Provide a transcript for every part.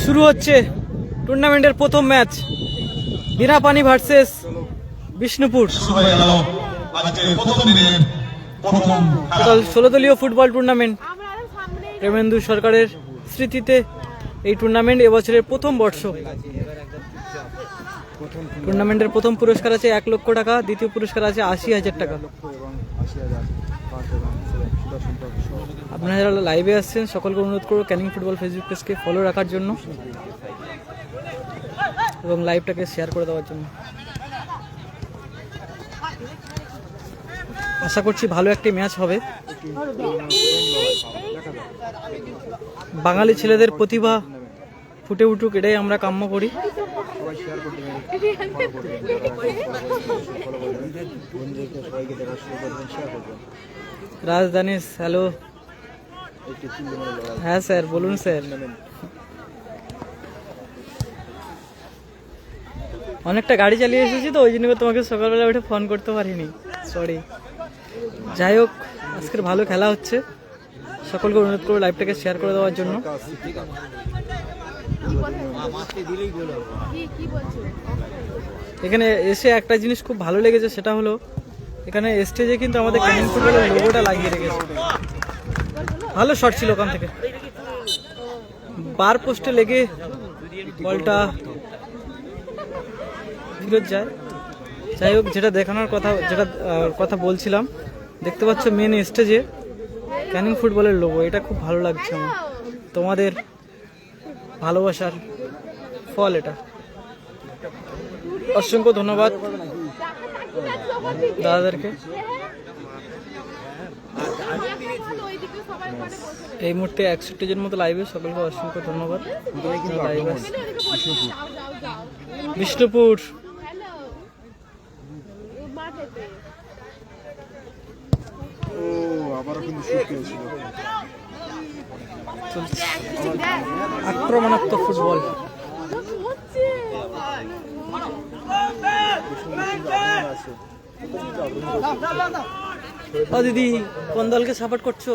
শুরু হচ্ছে টুর্নামেন্টের প্রথম match, Binapani versus Bishnupur. Total 16 দলীয় ফুটবল টুর্নামেন্ট। প্রেমেন্দু সরকারের স্মৃতিতে এই টুর্নামেন্ট এবছরের প্রথম বর্ষ। টুর্নামেন্টের প্রথম পুরস্কার আছে 1 লক্ষ টাকা, দ্বিতীয় পুরস্কার আছে 80,000 টাকা। আপনারা যারা লাইভে আসছেন সকলকে অনুরোধ করব ক্যানিং ফুটবল ফেসবুক পেজকে ফলো রাখার জন্য এবং লাইভটাকে শেয়ার করে দেওয়ার জন্য। আশা করছি ভালো একটি ম্যাচ হবে। বাঙালি ছেলেদের প্রতিভা ফুটে উঠুক, এটাই আমরা কাম্য করি। রাজধানী, হ্যালো। হ্যাঁ স্যার, বলুন স্যার। অনেকটা গাড়ি চালিয়ে এসেছি তো, ওই জন্য তোমাকে সকালবেলা উঠে ফোন করতে পারিনি, সরি। যাই হোক, আজকের ভালো খেলা হচ্ছে। সকলকে অনুরোধ করবো লাইভটাকে শেয়ার করে দেওয়ার জন্য। এখানে এসে একটা জিনিস খুব ভালো লেগেছে, সেটা হলো এখানে স্টেজে কিন্তু আমাদের ক্যানিং ফুটবলের লোগোটা লাগিয়ে রেখেছে। ভালো শট ছিল ওখান থেকে, বার পোস্টে লেগে বলটা ফিরত যায়। যাই হোক, যেটা দেখানোর কথা বলছিলাম, দেখতে পাচ্ছ মেন স্টেজে ক্যানিং ফুটবলের লোগো। এটা খুব ভালো লাগছে আমার, তোমাদের ভালোবাসার ফল এটা। অসংখ্য ধন্যবাদ দাদাদেরকে। এই মুহূর্তে 61 জন মতো লাইভে, সকলকে অসংখ্য ধন্যবাদ। বিষ্ণুপুর আক্রমণাত্মক ফুটবল। দিদি, কোন দলকে সাপোর্ট করছো?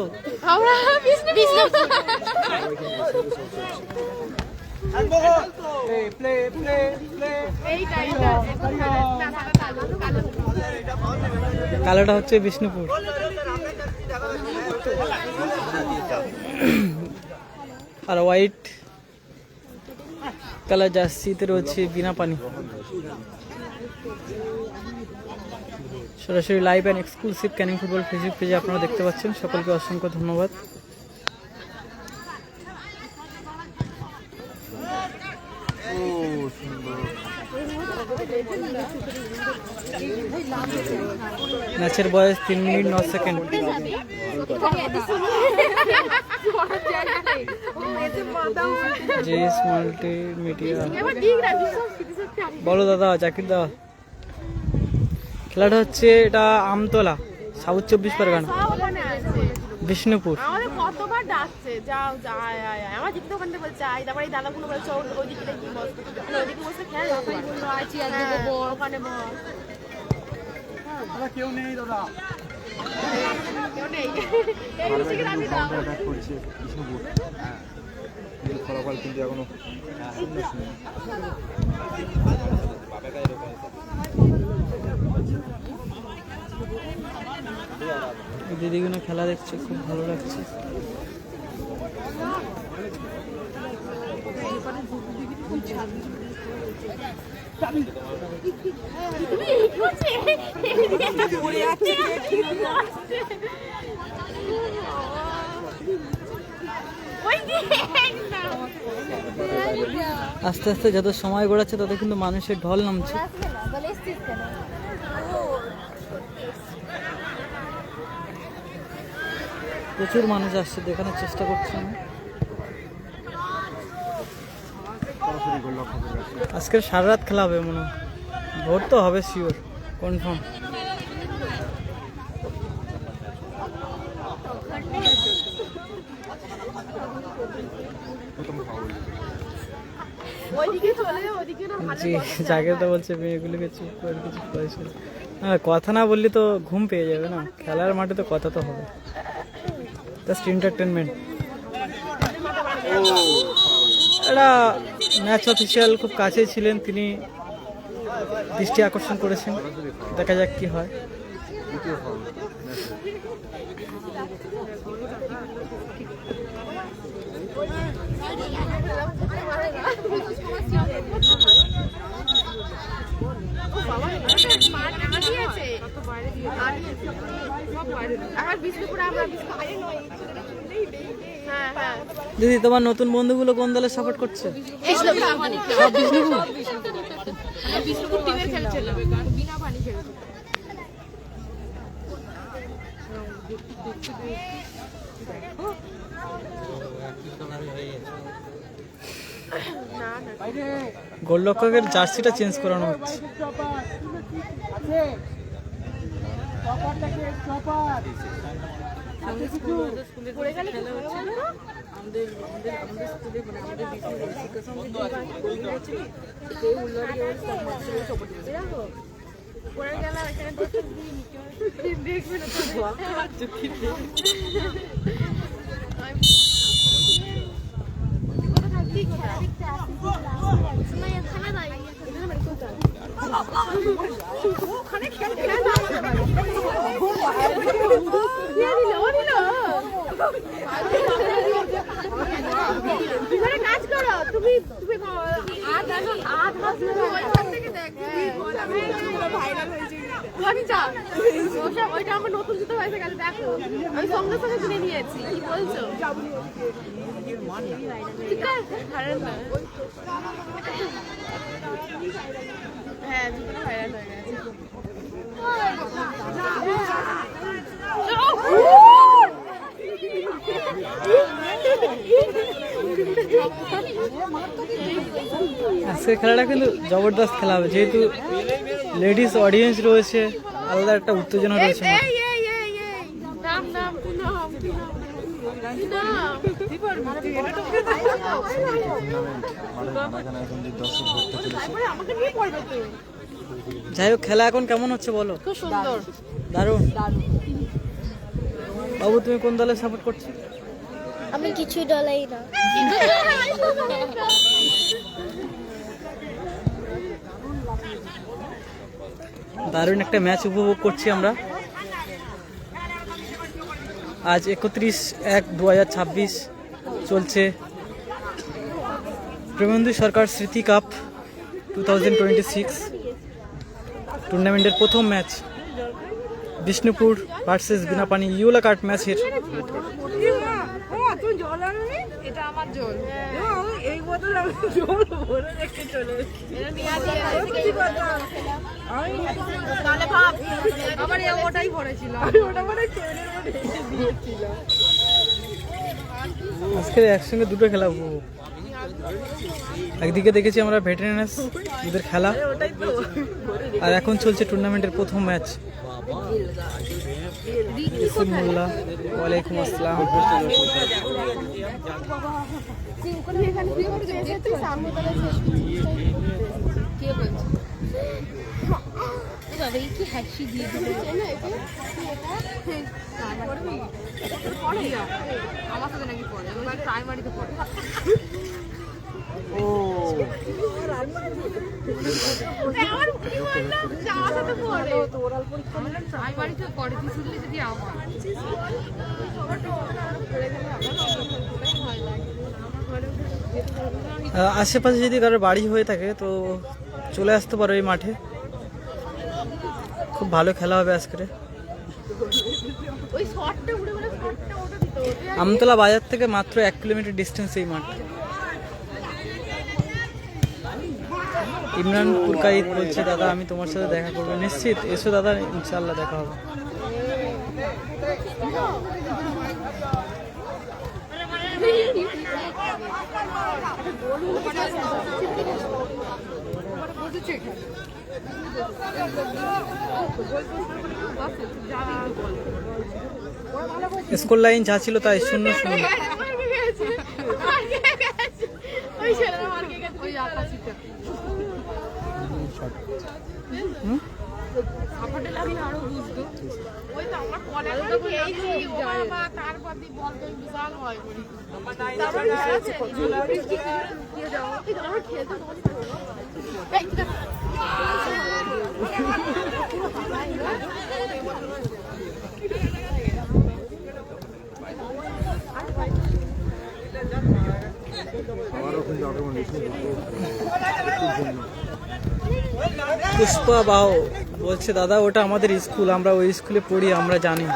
কালোটা হচ্ছে বিষ্ণুপুর, আর হোয়াইট কালার জার্সিতে রয়েছে বিনাপানি। সরাসরি live and exclusive Canning football Facebook পেজে আপনারা দেখতে পাচ্ছেন। সকলকে অসংখ্য ধন্যবাদ। ম্যাচের বয়স 3 মিনিট 9 সেকেন্ড। জেএস মাল্টিমিডিয়া, বলো দাদা, জাকির দা। খেলাটা হচ্ছে এটা আমতলা, সাউথ 24 পরগনা, বিষ্ণুপুর। কতবার ডাকছে, যাও আমার দিকে ওখানে বলছে আই, তারপরে এই দাদাগুলো বলছে ওইদিকে দেখি ওইদিকে বসে খেয়াল বললো আছি আর দেবো ওখানে বল। কেউ নেই দাদা, কেউ নেই। ফলাফল কিন্তু এখনো দিদিগুলো খেলা দেখছে, খুব ভালো লাগছে। আস্তে আস্তে যত সময় গড়াচ্ছে তত কিন্তু মানুষের ঢল নামছে। প্রচুর মানুষ আসছে, দেখানোর চেষ্টা করছি আমি। আজকে সারা রাত খেলা হবে মনে হয়, ভোর তো হবে শিওর, কনফার্ম। জি, জাগে তো বলছে মেয়েগুলোকে চুপ করে কিছু পয়সা। হ্যাঁ, কথা না বললে তো ঘুম পেয়ে যাবে না, খেলার মাঠে তো কথা তো হবে, জাস্ট এন্টারটেনমেন্ট। একটা ম্যাচ অফিসিয়াল খুব কাছে ছিলেন, তিনি দৃষ্টি আকর্ষণ করেছেন। দেখা যাক কি হয়। দিদি, তোমার নতুন বন্ধুগুলো কোন দলে সাপোর্ট করছে? সব বিষ্ণুপুর? বিষ্ণুপুর টিমের খেলছিল, বিনা পানি খেলছিল। গোলরক্ষকের জার্সিটা চেঞ্জ করানো হচ্ছে। কাজ করো তুমি, তুমি ওইটা আমার নতুন জুতো হয়েছে গেছে, দেখো আমি সঙ্গে সঙ্গে কিনে নিয়েছি। কি বলছো? ঠিক আছে, হ্যাঁ জুতোটা ভাইরাল হয়ে গেছে। আজকের খেলাটা কিন্তু জবরদস্ত খেলা হবে, যেহেতু লেডিস অডিয়েন্স রয়েছে, আলাদা একটা উত্তেজনা রয়েছে। যাই হোক, খেলা এখন কেমন হচ্ছে বলো? খুব সুন্দর, দারুণ। বাবু, তুমি কোন দলে সাপোর্ট করছো? আমি কিছুই ডলাই না। দারুণ একটা ম্যাচ উপভোগ করছি আমরা। আজ 31/1/2026 চলছে প্রেমেন্দু সরকার স্মৃতি কাপ 2026 টুর্নামেন্টের প্রথম ম্যাচ বিষ্ণুপুর ভার্সেস বিনাপানি ইউলা কার্ট ম্যাচের। এটা আমার জল, এই বোতল আমি জল ভরে রেখে চলে তাহলে ভাব আমার ওটাই ভরেছিল, আমি ওটা মানে ট্রেনের মধ্যে দিয়েছিলাম। আজকে একসঙ্গে দুটো খেলা উপভোগ। একদিকে দেখেছি আমরা ভেটেরানস ওদের খেলা, আর এখন চলছে টুর্নামেন্টের প্রথম ম্যাচ। বিসমিল্লাহ, ওয়ালাইকুম আসসালাম। কি হাসি দিয়ে আমার সাথে নাকি পড়ে, প্রাইমারিতে পড়ে। আশেপাশে যদি কারো বাড়ি হয়ে থাকে তো চলে আসতে পারো এই মাঠে, খুব ভালো খেলা হবে আজকে। আমতলা বাজার থেকে মাত্র 1 কিলোমিটার ডিস্টেন্স এই মাঠ। ইমরান পুরকাইত বলছে, দাদা আমি তোমার সাথে দেখা করবো। নিশ্চিত, এসো দাদা, ইনশাল্লাহ দেখা হবে। স্কোর লাইন যা ছিল তাই 0-0। তারপরে বাদ দিয়ে বল তো বিশাল ভয় করি। তারপরে আছে দিয়ে দাও এই আমরা খেলতে এই ঠিক আছে পুষ্পা বাও বলছে দাদা ওটা আমাদের স্কুল, আমরা ওই স্কুলে পড়ি, আমরা জানি।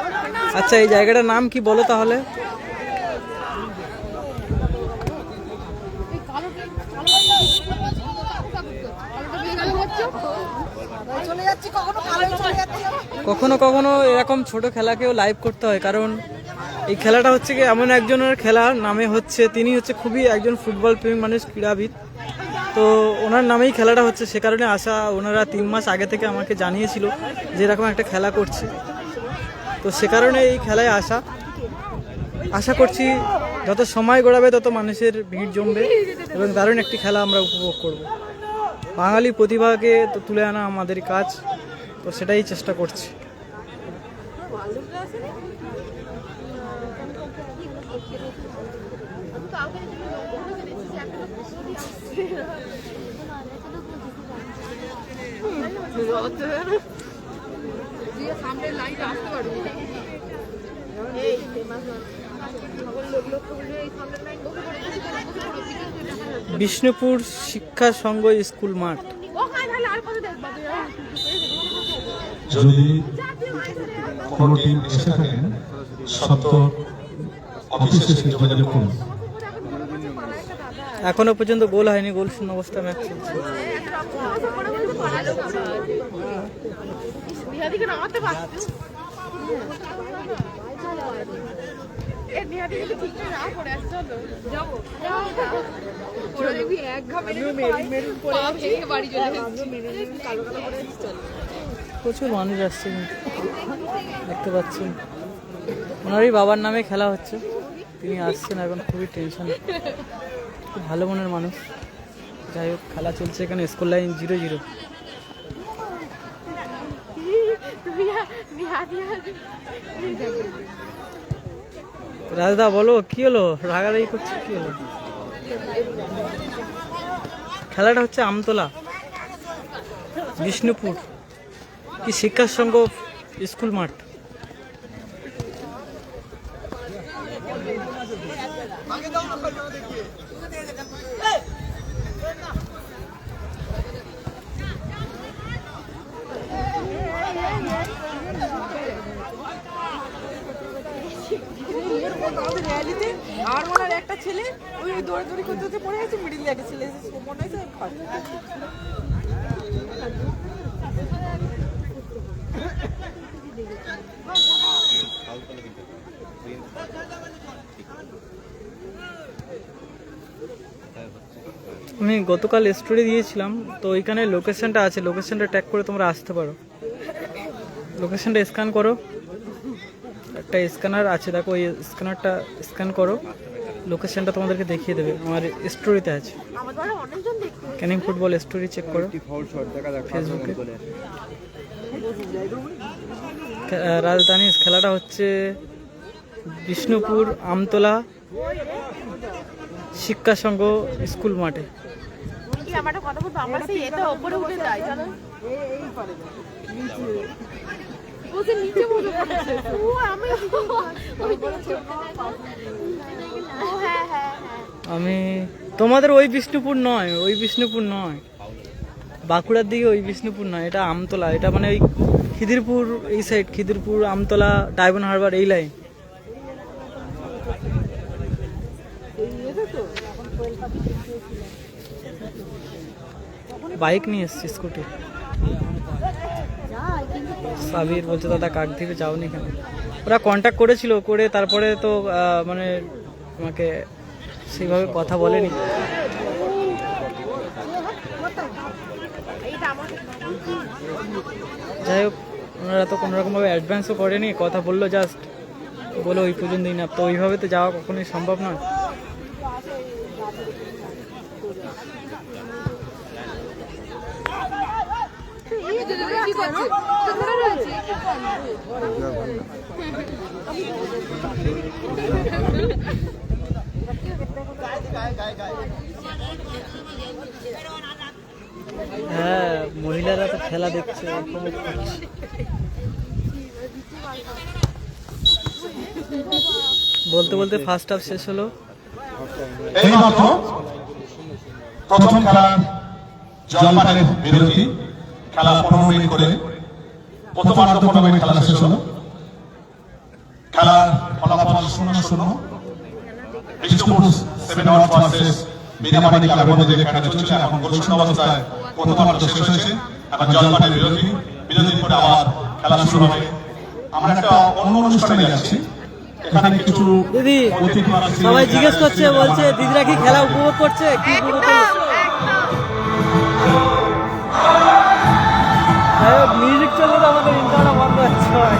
আচ্ছা এই জায়গাটার নাম কি বলো তাহলে? কখনো কখনো এরকম ছোট খেলাকেও লাইভ করতে হয়, কারণ এই খেলাটা হচ্ছে কি এমন একজনের খেলা নামে হচ্ছে, তিনি হচ্ছে খুবই একজন ফুটবল প্রেমী মানুষ, ক্রীড়াবিদ। তো ওনার নামেই খেলাটা হচ্ছে, সে কারণে আসা। ওনারা 3 মাস আগে থেকে আমাকে জানিয়েছিল যে এরকম একটা খেলা করছি, তো সে কারণে এই খেলায় আসা। আশা করছি যত সময় গড়াবে তত মানুষের ভিড় জমবে এবং দারুণ একটি খেলা আমরা উপভোগ করব। বাঙালি প্রতিভাকে তো তুলে আনা আমাদের কাজ, তো সেটাই চেষ্টা করছি। বিষ্ণুপুর শিক্ষা সংঘ স্কুল মাঠ। যদি কোনো টিম এসে থাকেন সত্য অফিসে যোগাযোগ করুন। এখনো পর্যন্ত গোল হয়নি, গোল শূন্য অবস্থা ম্যাচ চলছে। প্রচুর মানুষ আসছে কিন্তু দেখতে পাচ্ছেন। ওনারই বাবার নামে খেলা হচ্ছে, তিনি আসছেন এখন, খুবই টেনশন। খুব ভালো মনের মানুষ। যাই হোক খেলা চলছে এখানে, স্কোর লাইন 0-0। রাজদা বলো কি হলো, রাগারাগি করছে কি হলো? খেলাটা হচ্ছে আমতলা বিষ্ণুপুর কি শিক্ষা সংঘ স্কুল মাঠ। আর ওনার একটা ছেলে ওই দৌড়াদৌড়ি করতে পড়ে গেছে, মিডিল একটা ছেলে মনে হয়েছে আমি গতকাল স্টোরি দিয়েছিলাম, তো ওইখানে লোকেশনটা আছে, লোকেশনটা ট্যাগ করে তোমরা আসতে পারো। লোকেশনটা স্ক্যান করো, একটা স্ক্যানার আছে দেখো, ওই স্ক্যানারটা স্ক্যান করো, লোকেশনটা তোমাদেরকে দেখিয়ে দেবে। আমার স্টোরিতে আছে, ক্যানিং ফুটবল স্টোরি চেক করো ফেসবুকে। রাজধানী খেলাটা হচ্ছে বিষ্ণুপুর আমতলা শিক্ষা সংঘ স্কুল মাঠে। কথা বলবো, আমার সেই এটা উপরে উঠে যায় জানো, নিচে বসে পড়েছে। ও আমি আমি তোমাদের ওই বিষ্ণুপুর নয়, ওই বিষ্ণুপুর নয়, বাঁকুড়ার দিকে ওই বিষ্ণুপুর নয়, এটা আমতলা। এটা মানে ওই খিদিরপুর এই সাইড, খিদিরপুর আমতলা ডায়মন্ড হারবার এই লাইন। বাইক নিয়ে এসছি, স্কুটি। সাবির বলছে দাদা কাকদ্বীপে যাওনি কেন? ওরা কন্ট্যাক্ট করেছিল, করে তারপরে তো মানে আমাকে সেইভাবে কথা বলেনি। যাই হোক ওনারা তো কোনোরকমভাবে অ্যাডভান্সও করেনি, কথা বললো, জাস্ট বলো ওই পর্যন্তই না, তো ওইভাবে তো যাওয়া কখনোই সম্ভব নয়। কি করছো? ধরে রয়েছি। হ্যাঁ, মহিলারা তো খেলা দেখছে উপভোগ করছে। বলতে বলতে ফার্স্ট হাফ শেষ হলো। এইমাত্র প্রথম খেলার জলপানের বিরতি, খেলা 15 মিনিট করে প্রথমার্ধ 15 মিনিট খেলা শেষ হলো। খেলার ফলাফল 0-0। বিষ্ণুপুর 7 আউট ভার্সেস মিনামানি ক্লাবের মধ্যে যে খেলা চলছে, এখন গোলশূন্য অবস্থায় প্রথমার্ধ শেষ হয়েছে। এখন জলপানের বিরতি, বিরতির পরে আবার খেলা শুরু হবে। আমরা একটা অন্য অনুষ্ঠানে যাচ্ছি। এখানে কিছু দিদি সবাই জিজ্ঞেস করছে, বলছে দিদিরা কি খেলা উপভোগ করছে, কি উপভোগ করছে? মিউজিক চললে তো আমাদের ইন্টারটা বন্ধ হচ্ছে ভাই।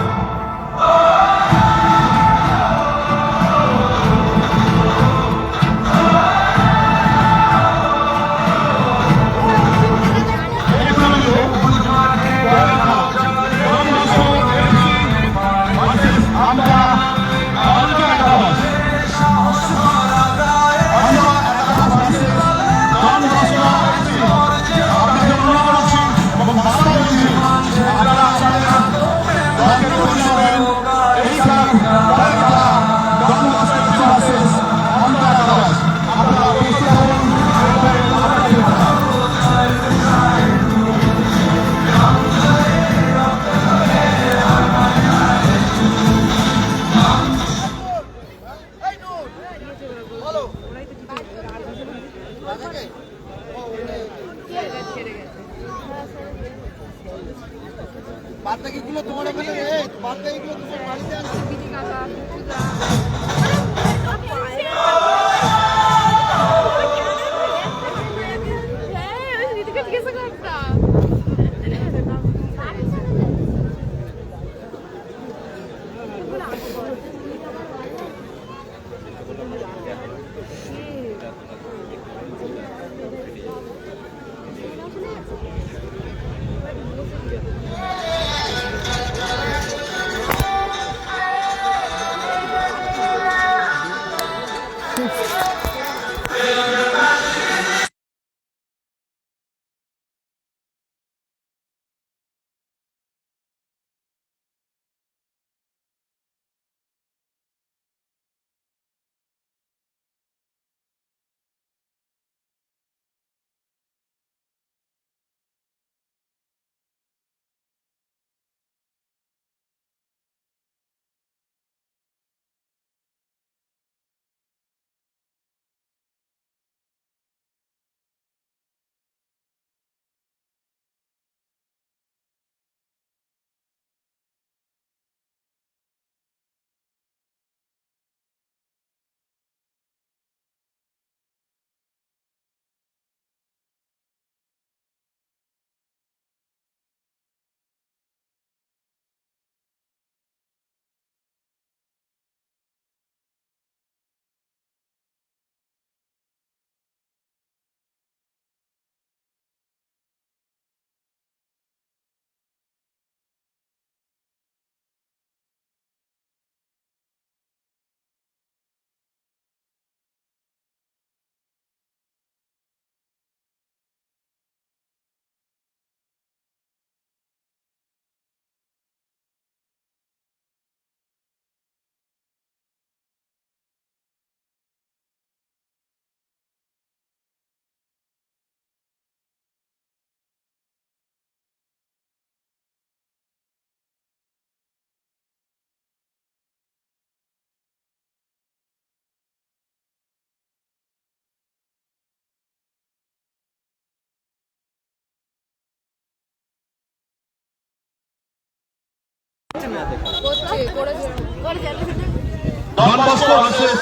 Don Bosco versus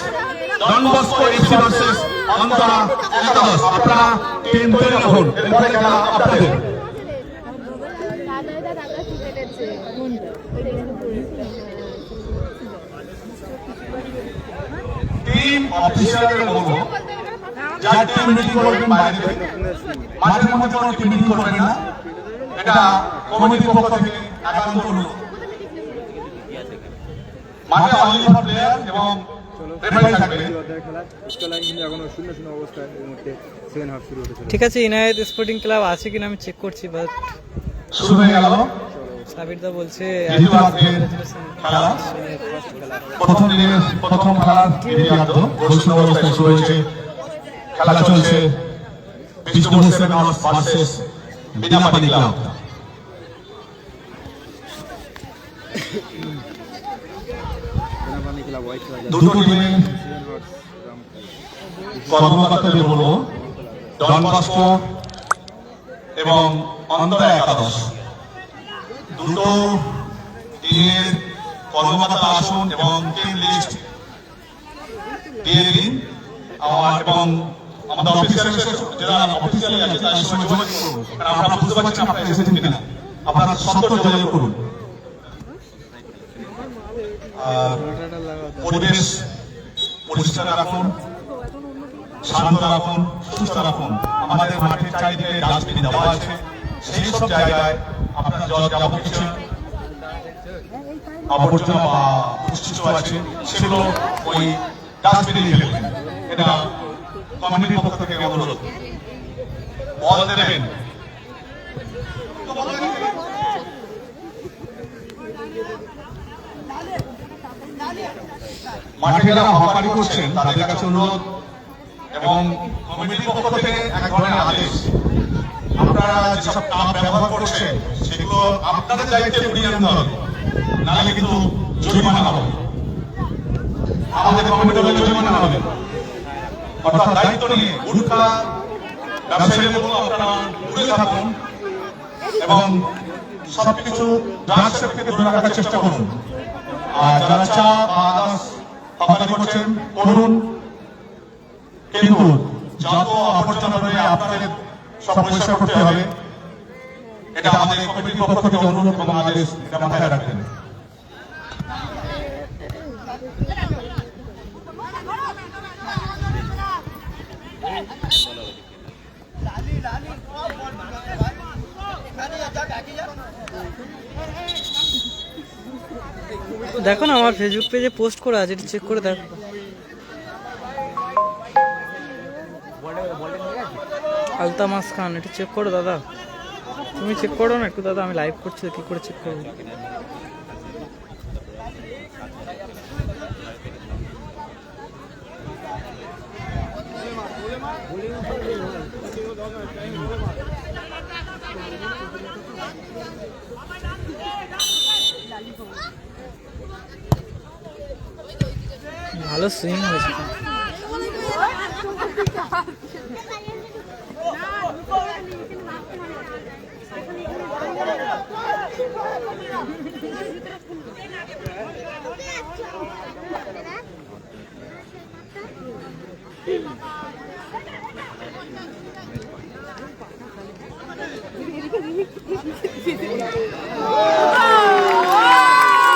Don Bosco FC versus Antara Ekadash. আপনারা টিম তৈরি রাখুন, এরপরে খেলা আপনাদের। টিম অফিসারদের বলবো, যারা টিম মিটিং করবেন বাইরে থেকে, মাঠের মধ্যে কোনো টিম মিটিং করবেন না। এটা কমিটির পক্ষ থেকে একান্ত অনুরোধ। মাঠে অনলি ফর প্লেয়ার এবং রেফারি থাকবে। ঠিক আছে, ইনায়েত স্পোর্টিং ক্লাব আছে কিনা আমি চেক করছি, বাট শুরু হয়ে গেল সাবির দা বলছে দ্বিতীয় আজকের খেলা। প্রথম দিনের প্রথম খেলার দ্বিতীয়ার্ধ ঘোষণা অবস্থায় শুরু হয়েছে। খেলা চলছে Bishnupur sevens versus Binapani club. দুটো টিমের কর্মকর্তাদের বলবো ডন বস্কো এবং অন্তরা একাদশ, দুটো টিমের কর্মকর্তা আসুন এবং টিম লিস্ট দিয়ে দিন এবং আমাদের অফিসিয়াল যারা অফিসিয়ালি আছে তাদের সঙ্গে যোগাযোগ করুন, কারণ আমরা বুঝতে পারছি না আপনারা এসেছেন কিনা। আপনারা সত্য যোগাযোগ করুন। পরিবেশ পরিষ্কার রাখুন, শান্ত রাখুন, সুস্থ রাখুন। আমাদের মাঠের চারিদিকে ডাস্টবিন দেওয়া আছে, সেই সব জায়গায় আপনার জল যাবতীয় কিছু আবর্জনা বা অবশিষ্ট আছে সেগুলো ওই ডাস্টবিনে ফেলবেন। এটা কমিটির পক্ষ থেকে অনুরোধ। বল দেবেন, মাঠে যারা হকারি করছেন তাদের কাছে অনুরোধ এবং কমিটির পক্ষ থেকে এক ধরনের আদেশ, আপনারা যেসব টাপ ব্যবহার করছেন সেগুলো আপনাদের দায়িত্বে ঘুরিয়ে আনতে হবে, নাহলে কিন্তু জরিমানা হবে। আমাদের কমিটির জরিমানা হবে। অর্থাৎ দায়িত্ব নিয়ে গুটখা ব্যবসায়ীদের বলবো আপনারা দূরে থাকুন এবং সবকিছু ড্রাগস থেকে দূরে রাখার চেষ্টা করুন। আর যারা চা বা আদার্স হকারি করছেন করুন, কিন্তু যত আবর্জনা রয়ে আপনাদের সব পরিষ্কার করতে হবে। এটা আমাদের কমিটির পক্ষ থেকে অনুরোধ এবং আদেশ, এটা মাথায় রাখবেন। দেখো না, আমার ফেসবুক পেজে পোস্ট করা আছে, এটা চেক করে দেখো। আলতামাস খান, এটা চেক করো দাদা, তুমি চেক করো না একটু দাদা, আমি লাইভ করছি, কি করে চেক করবো? ভালো সুইং হয়েছে।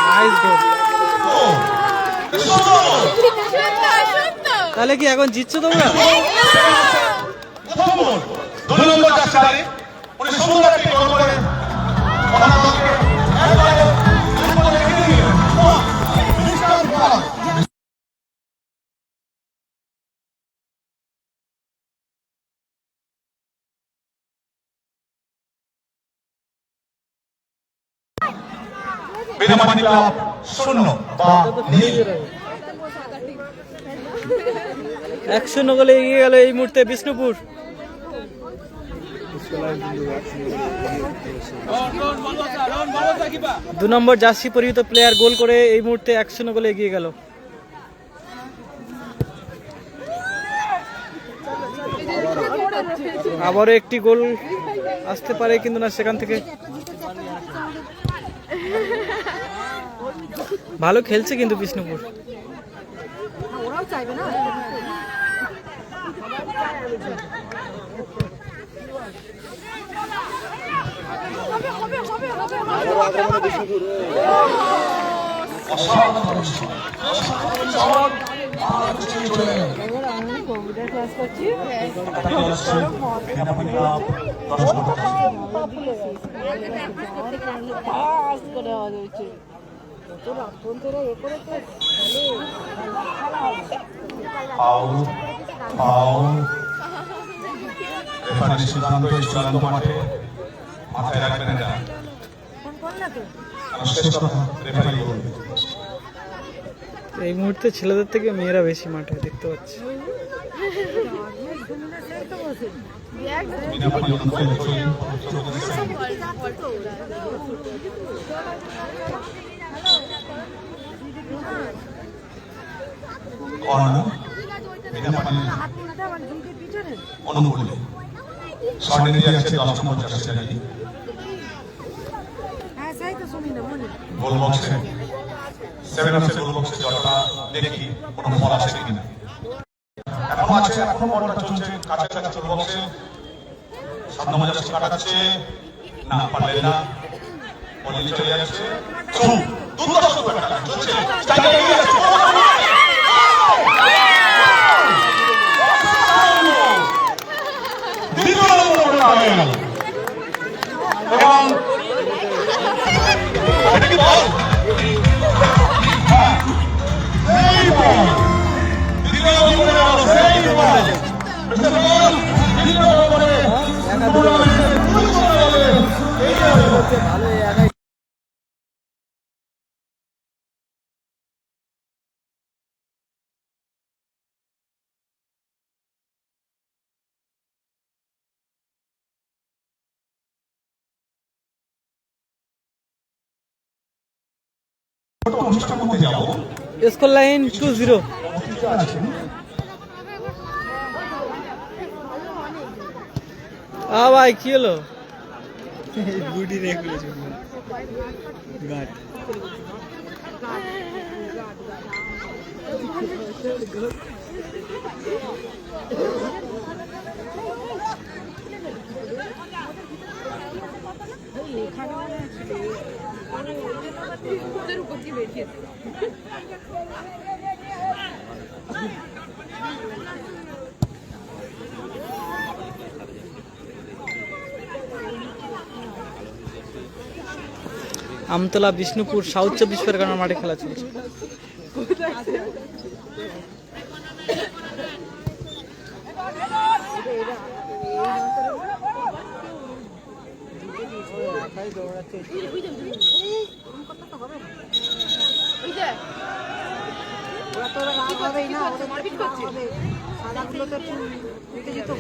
নাইস গোল। তাহলে কি এখন জিতছো তোমরা? দুই নম্বর চাষারে উনি সুন্দর একটি গোল করে বিনাপানি ক্লাব 0 বা নীল। 1-0 গোলে এগিয়ে গেল এই মুহূর্তে বিষ্ণুপুর। 2 নম্বর জার্সি পরিহিত প্লেয়ার গোল করে এই মুহূর্তে 1-0 গোলে এগিয়ে গেল। আবারও একটি গোল আসতে পারে, কিন্তু না, সেখান থেকে ভালো খেলছে কিন্তু বিষ্ণুপুর। ওরাও চাইবে না। বিনাপানি ক্লাব দর্শক মণ্ডলী। ফাউল ফাউল রেফারির সিদ্ধান্ত চূড়ান্ত মাঠে মাথায় রাখবেন এটা, কারণ শেষ কথা রেফারি বলবে। এই মুহূর্তে ছেলেদের থেকে মেয়েরা বেশি মাঠে দেখতে পাচ্ছি। বিনা পানি অনুকূলে থ্রোইন কর্নার বিনা পানি অনুকূলে শটে দিয়ে যাচ্ছে 10 নম্বর জার্সি গোল বক্সে 7 অফসের গোল বক্সে জলটা দেখি কোনো বল আসে কিনা। এখনো আছে, এখনো বলটা চলছে কাছাকাছি গোল বক্সে। 7 নম্বর জার্সি কাটাচ্ছে না, পারলেন না, বল নিয়ে চলে যাচ্ছে। দুর্দর্শ ব্যাপারটা চলছে, স্ট্রাইকার এগিয়ে যাচ্ছে। দ্বিতীয় নম্বর পাবেন এবং এটা কি বল? হ্যাঁ, সেই বল। দ্বিতীয় নম্বরে আলো সেই বল। মিস্টার বল, দ্বিতীয় নম্বরে টুর্নামেন্টের পরিচয় হবে এই বল। ছোট অনুষ্ঠানের মধ্যে যাবো। Score line 2-0। ভাই কি হলো? গুডি রেখে গাট আমতলা বিষ্ণুপুর সাউথ 24 পরগনার মাঠে খেলা চলছে।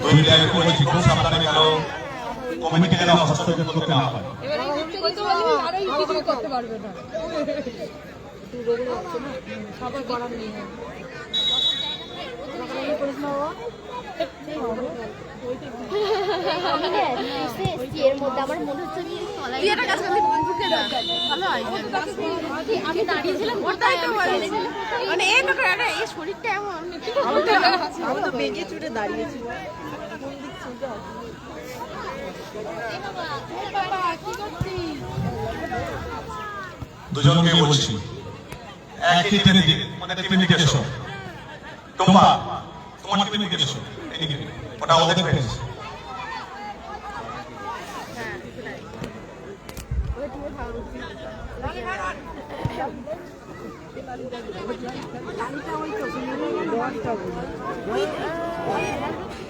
দুই জায়গায় করেছি, খুব সাবধানে খেলো, কমিটি যেন হস্তক্ষেপ করতে না হয়। এর মধ্যে আমার মনে হচ্ছে তুই একটা কাজ করতে ঢুকে না, ভালো হয়। আমি দাঁড়িয়েছিলাম ওটাই তো বলে, মানে এই তো করে এই শরীরটা এমন আমি তো বেগে চুটে দাঁড়িয়েছি। দুজনকে বলছি একই টেনে দিকে, মানে টিমে দিকে এসো। তোমরা তোমার টিমে দিকে এসো, এদিকে, ওটা ওদের ফেস।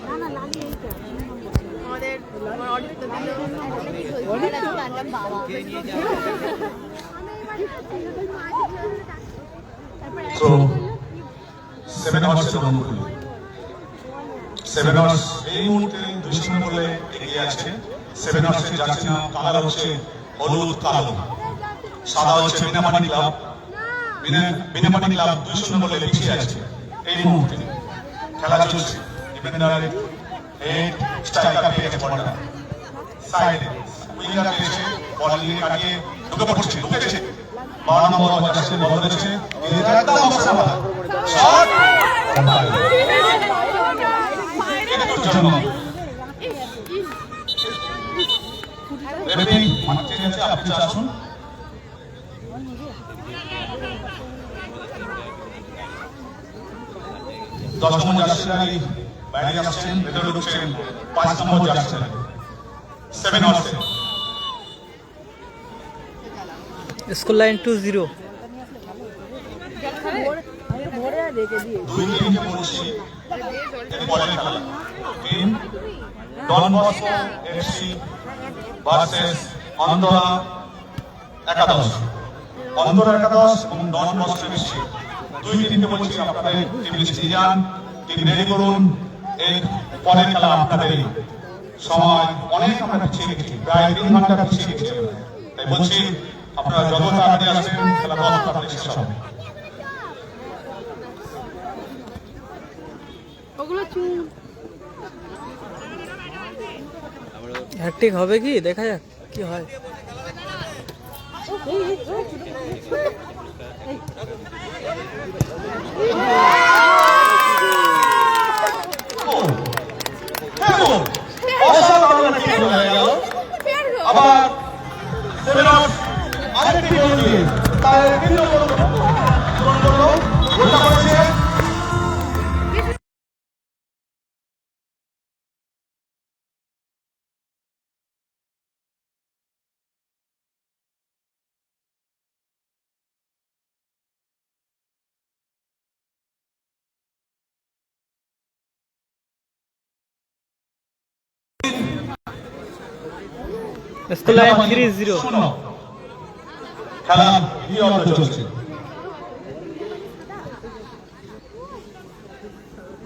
আমাদের অডিট তো দিল। বাবা So 7 আওয়ার্সের অনুকূলে 7 আওয়ার্স এই মুহূর্তে 2 বলে এগিয়ে আছে। 7 আওয়ার্সের জার্সি নাম কালার হচ্ছে হলুদ কালো, সাদা হচ্ছে বিনাপানি ক্লাব। বিনাপানি ক্লাব 2 বলে পিছিয়ে আছে এই মুহূর্তে। খেলা চলছে, ডিফেন্ডার হেড স্ট্রাইকার পেয়েছে বলটা সাইডে, উইঙ্গার পেয়েছে বল নিয়ে কাটিয়ে ঢুকে পড়ছে, ঢুকেছে 12 নম্বর জার্সি বল ধরেছে, এটা একদম অবস্থা ভালো শট এর জন্য রেফারি মাঠে আছে। আপনি আসুন। দশ নম্বর জার্সি বাইরে আসছেন, ভেতরে ঢুকছেন 5 নম্বর জার্সি। 7 or 6. School line 20। দুই টিমকে বলছি এরপরের খেলা। Team Don Bosco FC versus Antara Ekadash. Antara একাদশ এবং ডন বস্কো এফসি দুই টিমকে বলছি আপনাদের টিম লিস্টে যান, টিম রেডি করুন। এর পরের খেলা আপনাদেরই। সময় অনেক আমরা পিছিয়ে গেছি, প্রায় 3 ঘন্টা পিছিয়ে গেছি। তাই বলছি আপনারা যত তাড়াতাড়ি আসবেন খেলা তত তাড়াতাড়ি শেষ হবে। ওগুলো চুল হ্যাট্রিক হবে কি দেখা যাক কি হয়। আবার সেভেনস আরেকটি গোল দিয়ে তার কেন্দ্র করলো গোলটা করেছে স্কুল লাইন 30। খেলা দ্বিতীয় চলছে।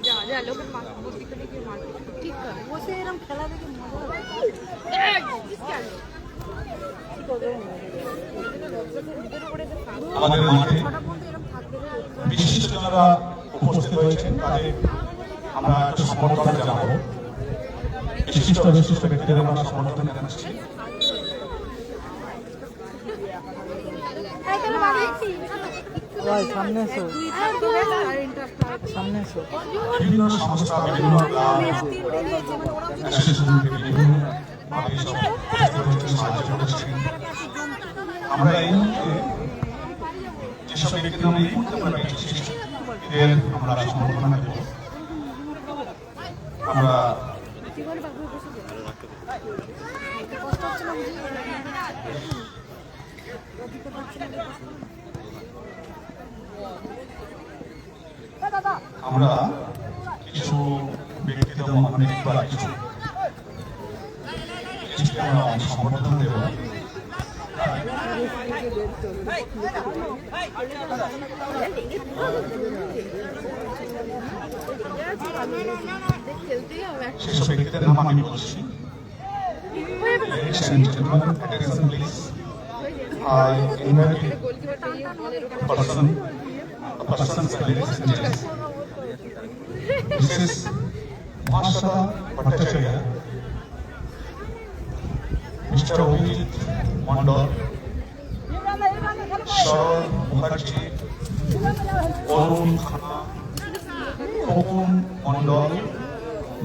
যা যা লোকের বুদ্ধি করে কি মার ঠিক করে বসে এরকম খেলা দেখে মজা লাগে। আমাদের মাঠে বিশিষ্ট যারা উপস্থিত হয়েছেন তাদের আমরা একটু সম্বর্ধনা জানাবো। বিশিষ্ট ব্যক্তিদের আমরা সম্বর্ধনা জানাচ্ছি। সামনে এসো, সামনে এসো। বিভিন্ন সংস্থা, বিভিন্ন ক্লাব, অ্যাসোসিয়েশনকে বিভিন্নভাবে সব সাহায্য করেছেন। আমরা এই মুহূর্তে যেসব ব্যক্তির নামে এই মুহূর্তে আমরা পেয়েছি এদের আমরা সম্বর্ধনা দেব। আমরা আমরা কিছু ব্যক্তিদের মহানবিক বা কিছু আমরা সম্বর্ধনা দেব। সেসব ব্যক্তিদের নাম আমি বলছি। Ladies and gentlemen, attention please. I invite a person ladies and gentlemen. Mrs. Mahasada Bhattacharya, Mr. Abhijit Mandal, Sharon Mukherjee, Arun Khanna, Khokun Mandal,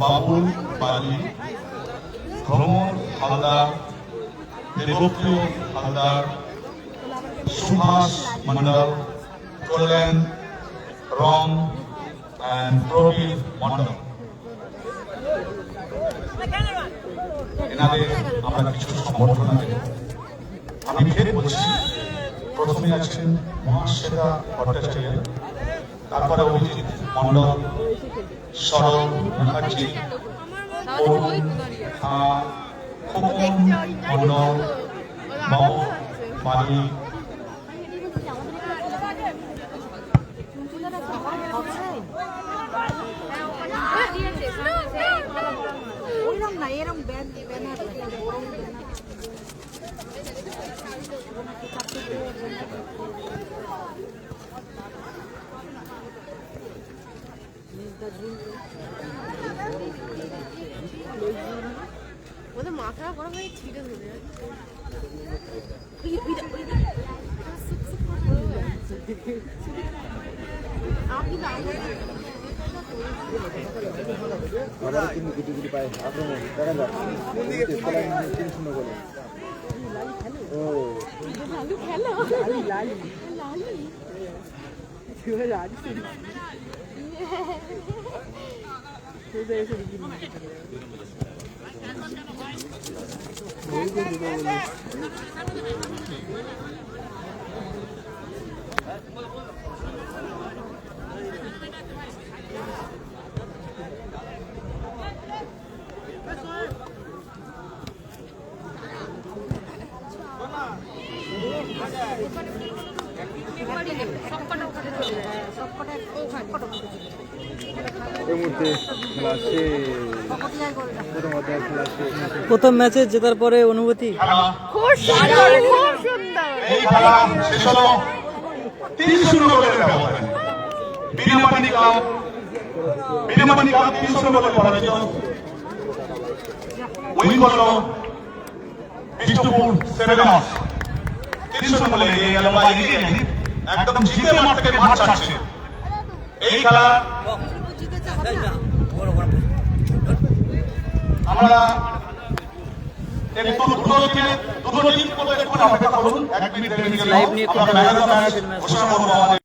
Babul Bali, Pramod Haldar, Devopriyo Haldar, Subhas Mandal, Kollen Rom, and Probir Mandal. এনাদের আমরা কিছু সম্বর্ধনা দেব। আমি ফের বলছি, প্রথমে আছেন মহাশ্বেতা ভট্টাচার্য, তারপরে অভিজিৎ মন্ডল, শরৎ মুখার্জি, অরুণ খাঁ, খোকন মন্ডল, বাবু বালি, এরকম ব্যানার ওদের মাথা গরম হয়ে ছিটে ধরে যাচ্ছে। আপনি প্রথম ম্যাচে জেতার পরে অনুভূতি? খেলা খুব সুন্দর, খুব সুন্দর। এই খেলা শেষ হলো 3-0 গোলের ব্যবধানে। বিনাপানি ক্লাব 3-0 গোলে পরাজিত। উইন করলো বিষ্ণুপুর সেভেনস 3-0 গোলে এগিয়ে গেল বা এগিয়ে নেই, একদম জিতে মাঠ থেকে মাঠ ছাড়ছে। এই খেলা আমরা একটু দুটো টিম একটু অপেক্ষা করুন, 1 মিনিট 1.5 মিনিট লাইভ নিয়ে আমরা ম্যাচ ঘোষণা করবো আমাদের